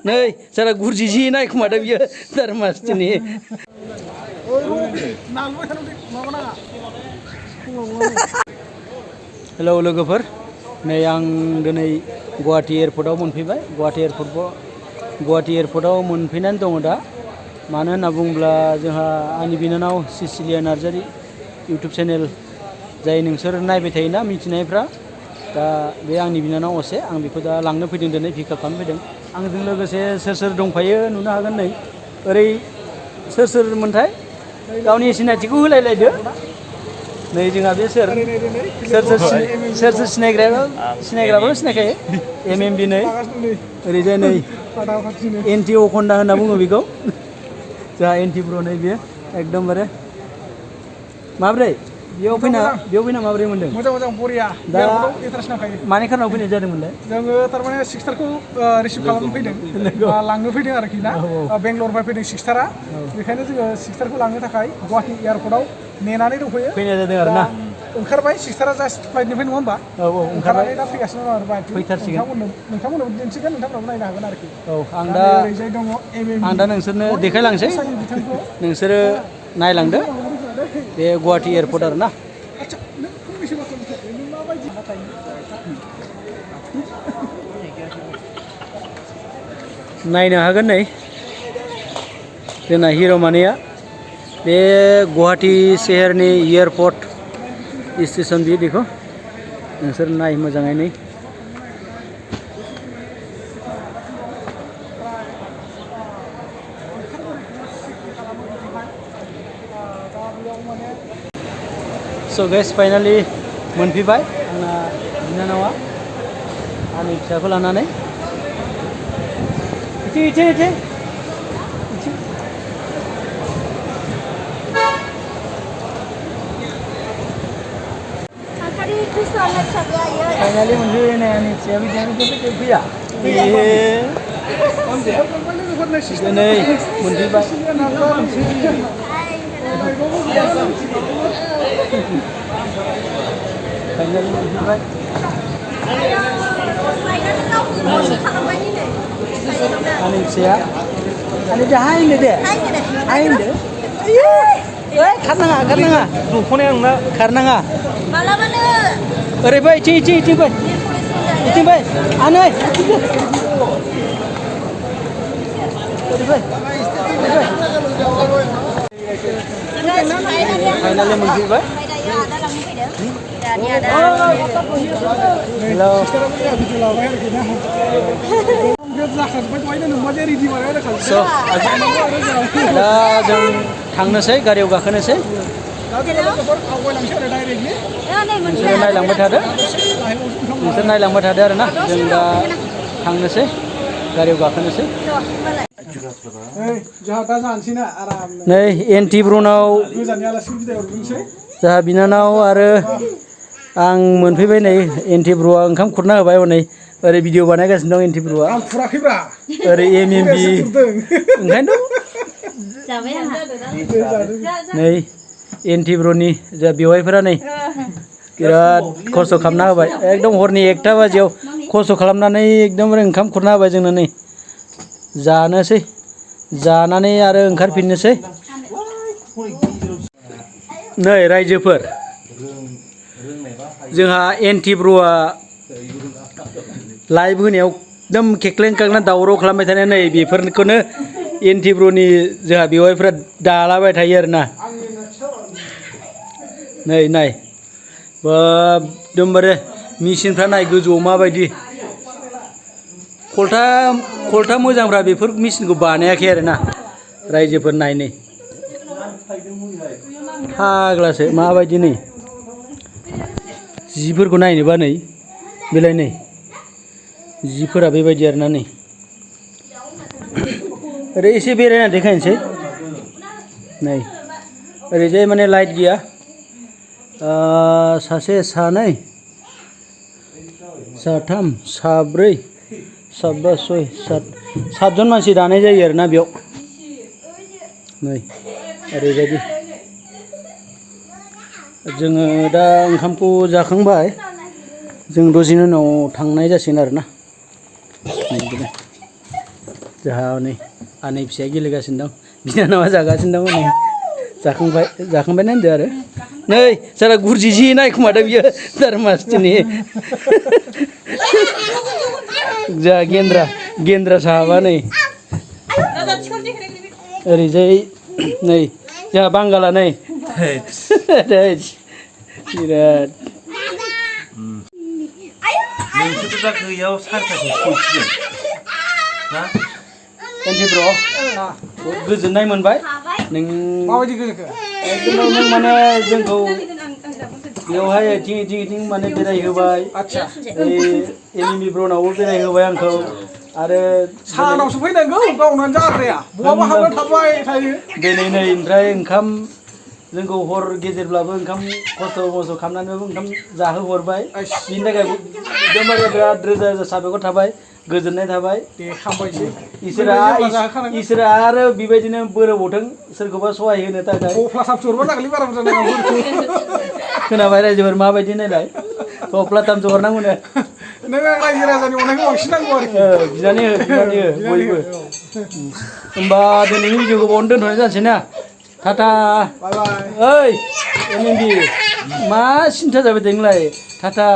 नै सारा गुरजि जि नायखुमादों बियो धर्मास्थिनि हेलौ लोगोफोर नै आं दिनै गुवाहाटी एयारपर्टआव मोनफैबाय गुवाहाटी एयारपर्टआव मोनफैनानै दङ दा मानो होनना बुङोब्ला जोंहा आंनि बिनानाव सिसिलिया नार्जारी इउटुब चेनेल जाय नोंसोर नायबाय थायोना मिथिनायफ्रा दा बे आंनि बिनानाव असे आं बेखौ दा लांनो फैदों दिनै पिकआप खालामनो फैदों आंजों लोगोसे सोर सोर दंफायो नुनो हागोन नै ओरै सोर सोरमोनथाय गावनि सिनायथिखौ होलायलायदो नै जोंहा बे सोर सिनायग्राबो सिनायखायो MMB नै ओरैजाय नै एन्टि अखन्दा होनना बुङो बेखौ जोंहा एन्टि ब्र नै बेयो एकदमबारे माब्रै बेयाव फैना माब्रै मोनदों मोजां बरिया दा इन्टारेस्ट नांखायो मानि खारनाव फैनाय जादोंमोनलाय जोङो थारमाने सिक्सटारखौ रिसिभ खालामनो फैदों लांनो फैदों आरोखि ना बेंगलरनिफ्राय फैदों सिक्सटारा बेखायनो जोङो सिक्सटारखौ लांनो थाखाय गुवाहाटी एयारपर्टआव नेनानै दंफैयो फैनाय जादों आरो ना ओंखारबाय सिक्सटारा जास्ट फ्लाइटनिफ्राय नङा होमबा ओंखारबाय दा फैगासिनो दं आरो फैथारसिगोन नोंथांमोननोबो दिन्थिगोन नोंथांमोनाबो नायनो हागोन आरोखि औ आं दा नोंसोरनो देखायलांसै नोंसोरो नायलांदो बे गुवाहाटी एयारपर्ट आरो ना नायनो हागोन नै जोंना हिर' मानिया बे गुवाहाटी शहरनि एयारपर्ट स्टेशन बियो बेखौ नोंसोर नाय मोजाङै नै स' गाइस फाइनालि मोनफैबाय आंना बिनानावा आंनि फिसाखौ लानानै इथे फाइनालि मोनफैबाय नै आंनि फिसाया बिदिनो फैया नै मोनफैबाय फाइनालि मोनफैबाय आंनि फिसाया आंनि दे हाय होनदो दे हाय होनदो खारनाङा दख'नाया आंना खारनाङा ओरै फै इथिं फै आनै फाइनालि मोनफैबाय हेलौ दा जों थांनोसै गारियाव गाखोनोसै नोंसोर नायलांबाय थादो आरो ना जों दा थांनोसै गारियाव गाखोनोसै नै एन्टि ब्रनाव जोंहा बिनानाव आरो आं मोनफैबाय नै एन्टि ब्र'आ ओंखाम खुरना होबाय हनै ओरै भिडिअ बानायगासिनो दं एन्टि ब्र'आ ओरै MMB ओंखायनोथ' नै एन्टि ब्र'नि जोंहा बेवाइफोरा नै बिराद खस्थ' खालामना होबाय एकदम हरनि 1टा बाजियाव खस्थ' खालामनानै एकदमबारे ओंखाम खुरना होबाय जोंनो नै जानोसै जानानै आरो ओंखारफिननोसै नै रायजोफोर जोंहा एन्टि ब्र'आ लाइभ होनायाव एकदम केख्लें दावराव खालामबाय थानाय नै बेफोरखौनो एन्टि ब्र'नि जोंहा बेवाइफ्रा दालाबाय थायो आरो ना नै नाय एकदमबारे मेचिनफ्रा नाय गोजौआव माबायदि खलथा मोजांफ्रा बेफोर मेचिनखौ बानायाखै आरो ना रायजोफोर नाय नै फाग्लासो माबायदि नै जिफोरखौ नायनोबा नै बेलाय नै जिफोरा बेबायदि आरो ना नै ओरै एसे बेरायना देखायनोसै नै ओरैजाय माने लाइट गैया सासे सानै साथाम साब्रै साबा सय सातजन मानसि दानाय जायो आरो ना बेयाव नै ओरैबायदि जोङो दा ओंखामखौ जाखांबाय जों दसेनि उनाव थांनाय जासिगोन आरो ना जोंहा नै आनै फिसाया गेलेगासिनो दं बिनानावा जागासिनो दं नै जाखांबायना होनदो आरो नै साला गुरजि जि नायखुमादों बियो दारमासथिनि जा गेन्द्रा साहाबा नै ओरैजाय नै जोंहा बांगाला नै बिराद नोंसोरथ' दा गैयाव सारिथाखौ सौसिगोन ना एन्टि ब्र गोजोननाय मोनबाय नों माबायदि गोजोनखो एकदम नों माने जोंखौ बेवहाय इथिं माने बेरायहोबाय आदसा एनिमि ब्रनावबो बेरायहोबाय आंखौ आरो सानावसो फैनांगौ गावनानो जाग्राया बहाबा हाबना थाबाय थायो दिनै नै ओमफ्राय ओंखाम जोंखौ हर गेजेरब्लाबो ओंखाम खस्थ' मस्थ' खालामनानैबाबो ओंखाम जाहोहरबाय बिनि थाखाय एकदमबारे बिराद रोजा रोजा साबायखर थाबाय गोजोननाय थाबाय दे हामबायसै इसोरा आरो बेबायदिनो बोरोबावथों सोरखौबा सहाय होनो थाखाय थफ्ला थामसो हरबा जागोनलै बारा बुरजा नाङा खोनाबाय रायजोफोर माबायदि नायलाय थफ्ला थामसो हरनांगौनो नों आं रायजो राजानि अननायखौ बांसिन नांगौ आरोखि बिनानै हो बयबो होमबा दिनैनि भिडिअखौ बावनो दोनथ'नाय जानोसै ना टाटा बाय बाय ओइ एमएमबि मा सिन्था जाबाय दे नोंलाय टाटा